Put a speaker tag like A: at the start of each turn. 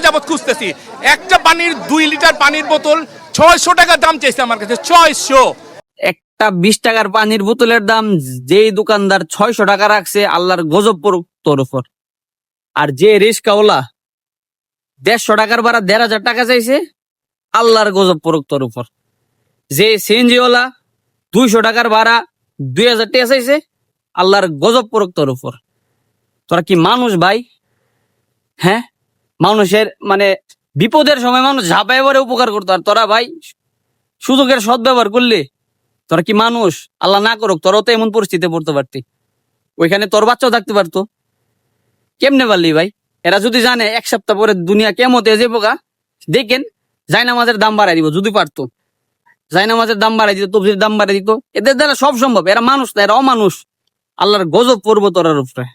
A: যাবত খুঁজতেছি। একটা পানির 2 লিটার পানির বোতল 600 টাকা দাম চাইছে আমার কাছে, 600।
B: একটা 20 টাকার পানির বোতলের দাম যেই দোকানদার 600 টাকা রাখছে, আল্লাহর গজব পড়ুক তোর উপর। আর যে রিস্কাওয়ালা 150 টাকার ভাড়া 1500 টাকা চাইছে, আল্লাহর গজব পড়ুক তোর উপর। যে সিএনজিওয়ালা 200 টাকার ভাড়া 2000 টাকা চাইছে, আল্লাহর গজব পড়ুক তোর উপর। তোরা কি মানুষ ভাই? হ্যাঁ, মানুষের মানে বিপদের সময় মানুষ ঝাঁপায় পরে উপকার করতো, আর তোরা ভাই সুযোগের সদ্ব্যবহার করলে তোরা কি মানুষ? আল্লাহ না করুক তোরাও তো এমন পরিস্থিতিতে পড়তে পারতি, ওইখানে তোর বাচ্চাও থাকতে পারতো। কেমনে পারলি ভাই? এরা যদি জানে 1 সপ্তাহ পরে দুনিয়া কেমতে যে পোকা, দেখেন জায়নামাজের দাম বাড়াই দিব। যদি পারতো জায়নামাজের দাম বাড়াই দিত, তবজির দাম বাড়াই দিত। এদের দ্বারা সব সম্ভব। এরা মানুষ না, এরা অমানুষ। আল্লাহর গজব পড়বো তোরার উপরে।